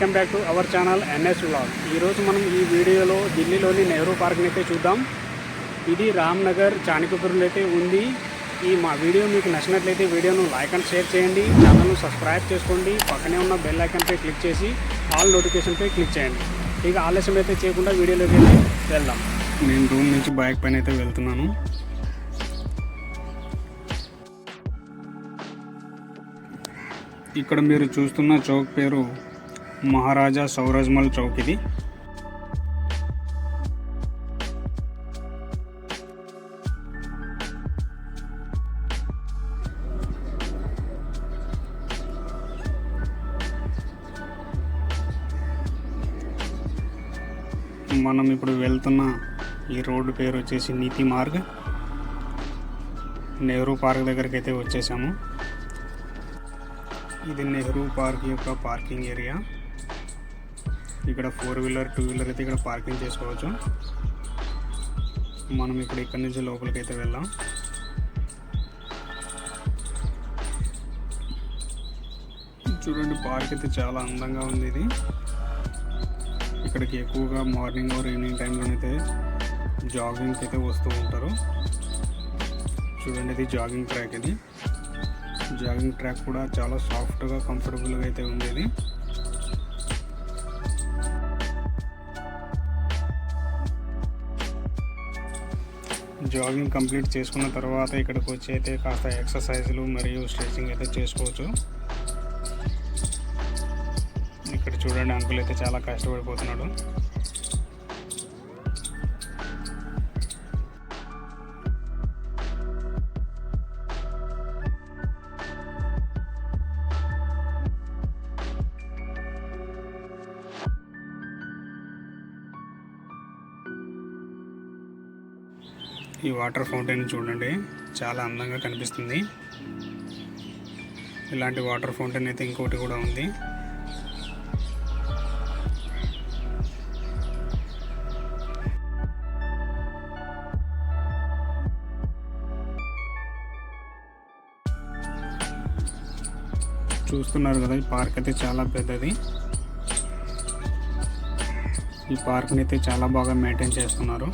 Welcome back to our channel NS vlog. ఈరోజు మనం ఈ వీడియోలో ఢిల్లీలోని నెహ్రూ పార్క్ని అయితే చూద్దాం. ఇది రామ్నగర్ చాణిక్యపురంలో అయితే ఉంది. మా వీడియో మీకు నచ్చినట్లయితే వీడియోను లైక్ అండ్ షేర్ చేయండి, ఛానల్ను సబ్స్క్రైబ్ చేసుకోండి, పక్కనే ఉన్న బెల్ ఐకాన్పై క్లిక్ చేసి ఆల్ నోటిఫికేషన్పై క్లిక్ చేయండి. ఇక ఆలస్యం అయితే చేయకుండా వీడియోలోకి అయితే వెళ్దాం. నేను రూమ్ నుంచి బైక్ పైన అయితే వెళ్తున్నాను. ఇక్కడ మీరు చూస్తున్న చౌక్ పేరు మహారాజా సౌరజ్మల్ చౌక్. ఇది మనం ఇప్పుడు వెళ్తున్న ఈ రోడ్డు పేరు వచ్చేసి నీతి మార్గ్. నెహ్రూ పార్క్ దగ్గరికి అయితే వచ్చేసాము. ఇది నెహ్రూ పార్క్ యొక్క పార్కింగ్ ఏరియా. ఇక్కడ 4-వీలర్ 2-వీలర్ అయితే ఇక్కడ పార్కింగ్ చేసుకోవచ్చు. మనం ఇప్పుడు ఇక్కడి నుంచి లోపలికి అయితే వెళ్దాం. చూడండి, పార్క్ అయితే చాలా అందంగా ఉంది. ఇది ఇక్కడికి ఎక్కువగా మార్నింగ్ ఆర్ ఈవినింగ్ టైంలోనైతే జాగింగ్కి అయితే వస్తూ ఉంటారు. చూడండి, ఇది జాగింగ్ ట్రాక్. ఇది జాగింగ్ ట్రాక్ కూడా చాలా సాఫ్ట్గా కంఫర్టబుల్గా అయితే ఉంది. ఇది జాగింగ్ కంప్లీట్ చేసుకున్న తర్వాత ఇక్కడికి వచ్చి అయితే కాస్త ఎక్సర్సైజులు మరియు స్ట్రెచింగ్ అయితే చేసుకోవచ్చు. ఇక్కడ చూడండి, అంకుల్ అయితే చాలా కష్టపడిపోతున్నాడు. ఈ వాటర్ ఫౌంటైన్ చూడండి, చాలా అందంగా కనిపిస్తుంది. ఇలాంటి వాటర్ ఫౌంటైన్ అయితే ఇంకోటి కూడా ఉంది. చూస్తున్నారు కదా, ఈ పార్క్ అయితే చాలా పెద్దది. ఈ పార్క్ని అయితే చాలా బాగా మెయింటైన్ చేస్తున్నారు.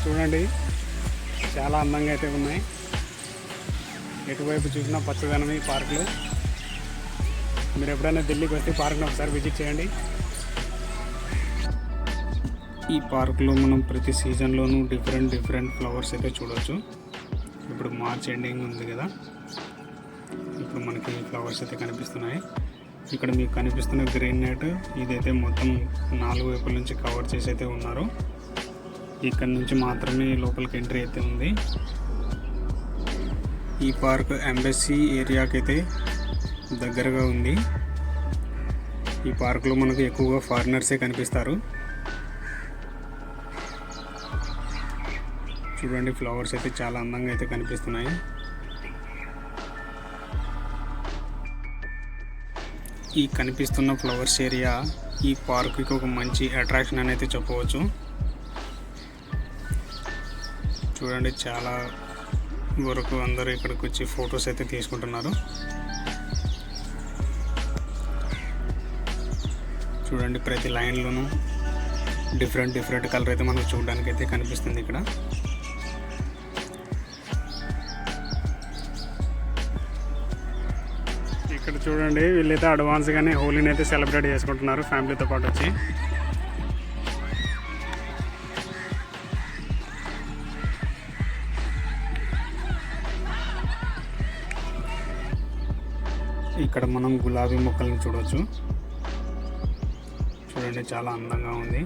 చూడండి, చాలా అందంగా అయితే ఉన్నాయి. ఎటువైపు చూసినా పచ్చదనం ఈ పార్కులో. మీరు ఎప్పుడైనా ఢిల్లీకి వస్తే పార్క్ని ఒకసారి విజిట్ చేయండి. ఈ పార్కులో మనం ప్రతి సీజన్లోనూ డిఫరెంట్ ఫ్లవర్స్ అయితే చూడవచ్చు. ఇప్పుడు మార్చ్ ఎండింగ్ ఉంది కదా, ఇప్పుడు మనకి ఫ్లవర్స్ అయితే కనిపిస్తున్నాయి. ఇక్కడ మీకు కనిపిస్తున్న గ్రీన్ నెట్ ఇదైతే మొత్తం 4 వైపుల నుంచి కవర్ చేసి అయితే ఉన్నారు. ఇక్కడ నుంచి మాత్రమే లోపలికి ఎంట్రీ అయితే ఉంది. ఈ పార్క్ ఎంబసీ ఏరియాకి అయితే దగ్గరగా ఉంది. ఈ పార్క్లో మనకు ఎక్కువగా ఫారినర్సే కనిపిస్తారు. చూడండి, ఫ్లవర్స్ అయితే చాలా అందంగా అయితే కనిపిస్తున్నాయి. ఈ కనిపిస్తున్న ఫ్లవర్స్ ఏరియా ఈ పార్క్కి ఒక మంచి అట్రాక్షన్ అని అయితే చెప్పవచ్చు. చూడండి, చాలా వరకు అందరూ ఇక్కడికి వచ్చి ఫొటోస్ అయితే తీసుకుంటున్నారు. చూడండి, ప్రతి లైన్లోనూ డిఫరెంట్ కలర్ అయితే మనకు చూడడానికి అయితే కనిపిస్తుంది. ఇక్కడ చూడండి, వీళ్ళైతే అడ్వాన్స్గానే హోలీని అయితే సెలబ్రేట్ చేసుకుంటున్నారు ఫ్యామిలీతో పాటు వచ్చి. ఇక్కడ మనం గులాబీ మొక్కలను చూడవచ్చు. చూడండి, చాలా అందంగా ఉంది.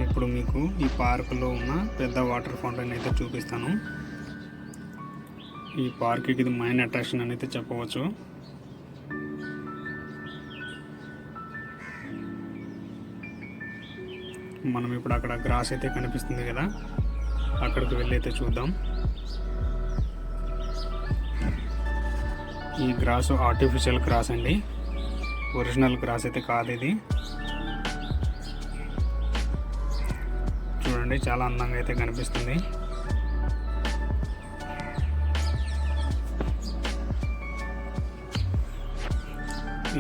ఇప్పుడు మీకు ఈ పార్కులో ఉన్న పెద్ద వాటర్ ఫౌంటైన్ అయితే చూపిస్తాను. ఈ పార్క్కి ఇది మెయిన్ అట్రాక్షన్ అని అయితే చెప్పవచ్చు. మనం ఇప్పుడు అక్కడ గ్రాస్ అయితే కనిపిస్తుంది కదా, అక్కడికి వెళ్ళి అయితే చూద్దాం. ఈ గ్రాస్ ఆర్టిఫిషియల్ గ్రాస్ అండి, ఒరిజినల్ గ్రాస్ అయితే కాదు ఇది. చూడండి చాలా అందంగా అయితే కనిపిస్తుంది.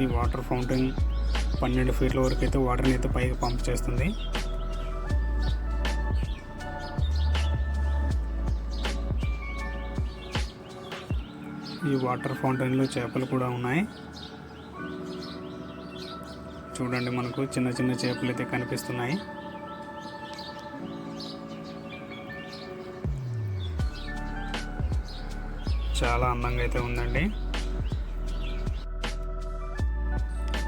ఈ వాటర్ ఫౌంటైన్ 12 ఫీట్ల వరకు అయితే వాటర్ని అయితే పైకి పంప్ చేస్తుంది. ఈ వాటర్ ఫౌంటైన్లో చేపలు కూడా ఉన్నాయి. చూడండి మనకు చిన్న చిన్న చేపలు అయితే కనిపిస్తున్నాయి. చాలా అందంగా అయితే ఉందండి.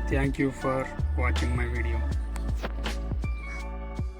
Thank you for watching my video.